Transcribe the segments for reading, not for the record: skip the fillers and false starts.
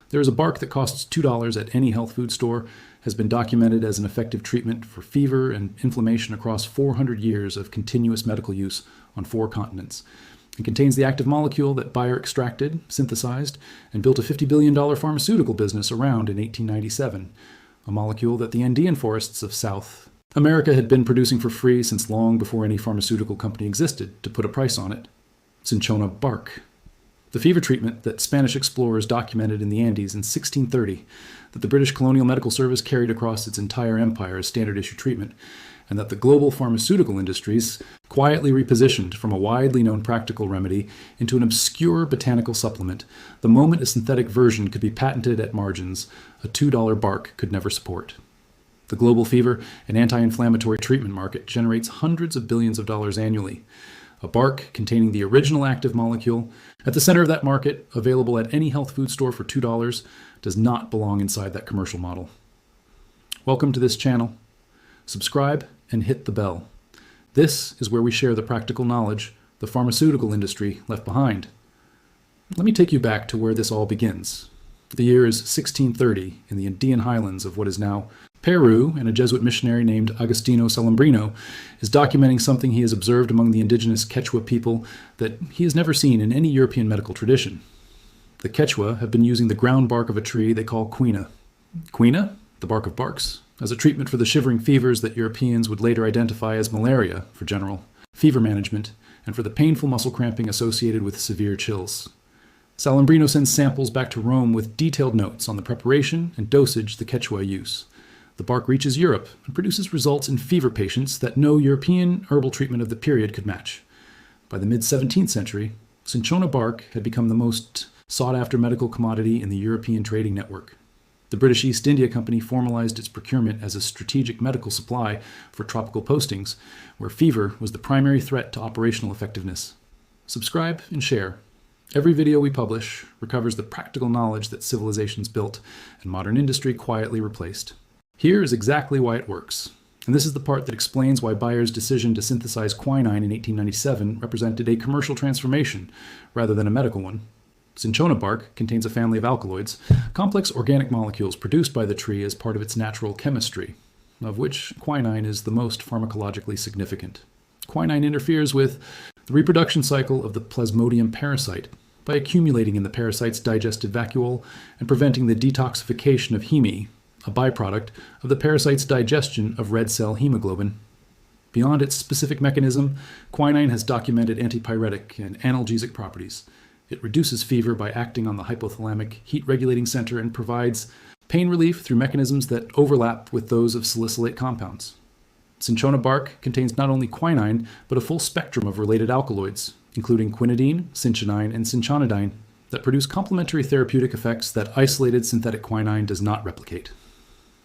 There is a bark that costs $2 at any health food store, has been documented as an effective treatment for fever and inflammation across 400 years of continuous medical use on 4 continents. It contains the active molecule that Bayer extracted, synthesized, and built a $50 billion pharmaceutical business around in 1897, a molecule that the Andean forests of South America had been producing for free since long before any pharmaceutical company existed to put a price on it. Cinchona bark. The fever treatment that Spanish explorers documented in the Andes in 1630, that the British Colonial Medical Service carried across its entire empire as standard issue treatment, and that the global pharmaceutical industries quietly repositioned from a widely known practical remedy into an obscure botanical supplement the moment a synthetic version could be patented at margins a $2 bark could never support. The global fever and anti-inflammatory treatment market generates hundreds of billions of dollars annually. A bark containing the original active molecule, at the center of that market, available at any health food store for $2, does not belong inside that commercial model. Welcome to this channel. Subscribe and hit the bell. This is where we share the practical knowledge the pharmaceutical industry left behind. Let me take you back to where this all begins. The year is 1630 in the Andean highlands of what is now Peru, and a Jesuit missionary named Agostino Salambrino is documenting something he has observed among the indigenous Quechua people that he has never seen in any European medical tradition. The Quechua have been using the ground bark of a tree they call quina. Quina, the bark of barks, as a treatment for the shivering fevers that Europeans would later identify as malaria for general fever management and for the painful muscle cramping associated with severe chills. Salambrino sends samples back to Rome with detailed notes on the preparation and dosage the Quechua use. The bark reaches Europe and produces results in fever patients that no European herbal treatment of the period could match. By the mid-17th century, cinchona bark had become the most sought-after medical commodity in the European trading network. The British East India Company formalized its procurement as a strategic medical supply for tropical postings, where fever was the primary threat to operational effectiveness. Subscribe and share. Every video we publish recovers the practical knowledge that civilizations built and modern industry quietly replaced. Here is exactly why it works, and this is the part that explains why Bayer's decision to synthesize quinine in 1897 represented a commercial transformation rather than a medical one. Cinchona bark contains a family of alkaloids, complex organic molecules produced by the tree as part of its natural chemistry, of which quinine is the most pharmacologically significant. Quinine interferes with the reproduction cycle of the Plasmodium parasite by accumulating in the parasite's digestive vacuole and preventing the detoxification of heme, a byproduct of the parasite's digestion of red cell hemoglobin. Beyond its specific mechanism, quinine has documented antipyretic and analgesic properties. It reduces fever by acting on the hypothalamic heat-regulating center and provides pain relief through mechanisms that overlap with those of salicylate compounds. Cinchona bark contains not only quinine, but a full spectrum of related alkaloids, including quinidine, cinchonine, and cinchonidine, that produce complementary therapeutic effects that isolated synthetic quinine does not replicate.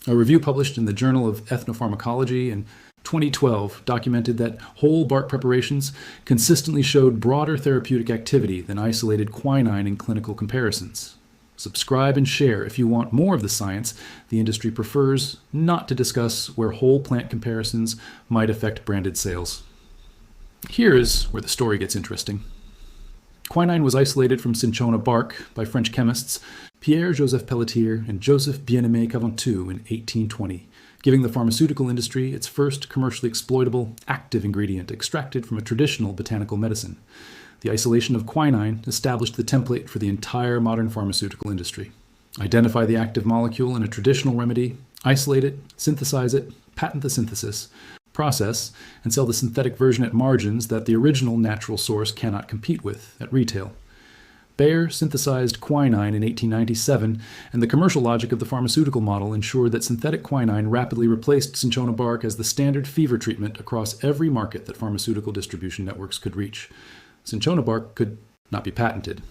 A review published in the Journal of Ethnopharmacology in 2012 documented that whole bark preparations consistently showed broader therapeutic activity than isolated quinine in clinical comparisons. Subscribe and share if you want more of the science the industry prefers not to discuss where whole plant comparisons might affect branded sales. Here is where the story gets interesting. Quinine was isolated from cinchona bark by French chemists Pierre-Joseph Pelletier and Joseph Bien-Aimé Caventou in 1820, giving the pharmaceutical industry its first commercially exploitable active ingredient extracted from a traditional botanical medicine. The isolation of quinine established the template for the entire modern pharmaceutical industry. Identify the active molecule in a traditional remedy, isolate it, synthesize it, patent the synthesis, process, and sell the synthetic version at margins that the original natural source cannot compete with at retail. Bayer synthesized quinine in 1897, and the commercial logic of the pharmaceutical model ensured that synthetic quinine rapidly replaced cinchona bark as the standard fever treatment across every market that pharmaceutical distribution networks could reach. Cinchona bark could not be patented.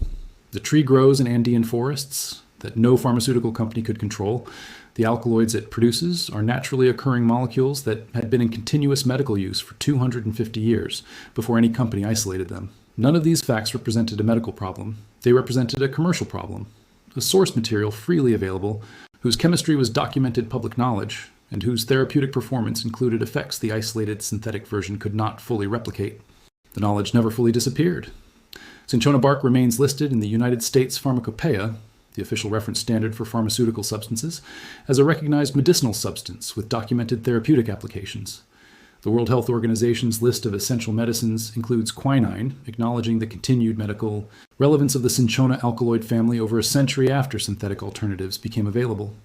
The tree grows in Andean forests that no pharmaceutical company could control. The alkaloids it produces are naturally occurring molecules that had been in continuous medical use for 250 years before any company isolated them. None of these facts represented a medical problem. They represented a commercial problem, a source material freely available, whose chemistry was documented public knowledge, and whose therapeutic performance included effects the isolated synthetic version could not fully replicate. The knowledge never fully disappeared. Cinchona bark remains listed in the United States Pharmacopoeia the official reference standard for pharmaceutical substances, as a recognized medicinal substance with documented therapeutic applications. The World Health Organization's list of essential medicines includes quinine, acknowledging the continued medical relevance of the cinchona alkaloid family over a century after synthetic alternatives became available.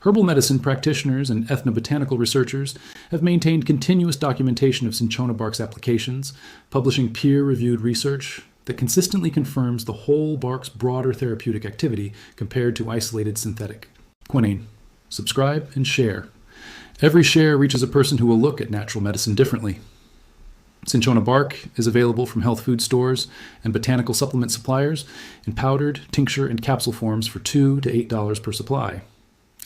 Herbal medicine practitioners and ethnobotanical researchers have maintained continuous documentation of cinchona bark's applications, publishing peer-reviewed research that consistently confirms the whole bark's broader therapeutic activity compared to isolated synthetic quinine. Subscribe and share. Every share reaches a person who will look at natural medicine differently. Cinchona bark is available from health food stores and botanical supplement suppliers in powdered, tincture, and capsule forms for $2 to $8 per supply.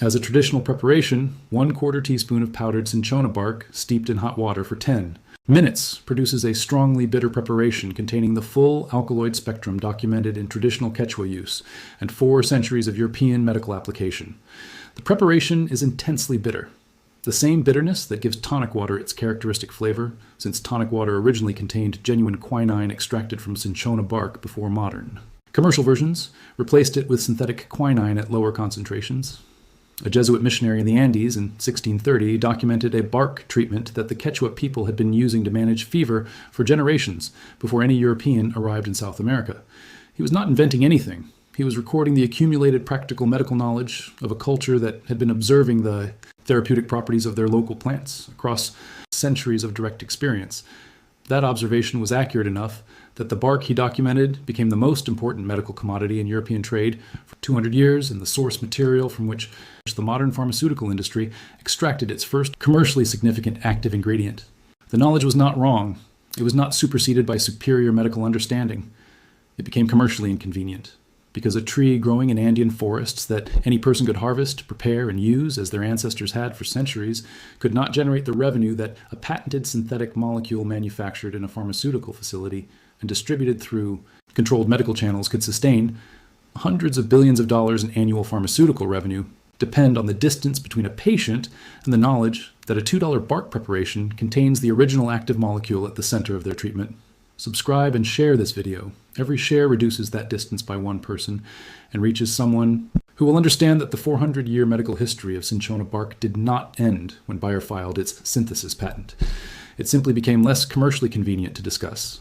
As a traditional preparation, 1/4 teaspoon of powdered cinchona bark steeped in hot water for 10 minutes produces a strongly bitter preparation containing the full alkaloid spectrum documented in traditional Quechua use and 4 centuries of European medical application. The preparation is intensely bitter. The same bitterness that gives tonic water its characteristic flavor, since tonic water originally contained genuine quinine extracted from cinchona bark before modern. Commercial versions replaced it with synthetic quinine at lower concentrations. A Jesuit missionary in the Andes in 1630 documented a bark treatment that the Quechua people had been using to manage fever for generations before any European arrived in South America. He was not inventing anything. He was recording the accumulated practical medical knowledge of a culture that had been observing the therapeutic properties of their local plants across centuries of direct experience. That observation was accurate enough that the bark he documented became the most important medical commodity in European trade for 200 years and the source material from which the modern pharmaceutical industry extracted its first commercially significant active ingredient. The knowledge was not wrong. It was not superseded by superior medical understanding. It became commercially inconvenient, because a tree growing in Andean forests that any person could harvest, prepare, and use, as their ancestors had for centuries, could not generate the revenue that a patented synthetic molecule manufactured in a pharmaceutical facility and distributed through controlled medical channels could sustain. Hundreds of billions of dollars in annual pharmaceutical revenue depend on the distance between a patient and the knowledge that a $2 bark preparation contains the original active molecule at the center of their treatment. Subscribe and share this video. Every share reduces that distance by one person and reaches someone who will understand that the 400-year medical history of cinchona bark did not end when Bayer filed its synthesis patent. It simply became less commercially convenient to discuss.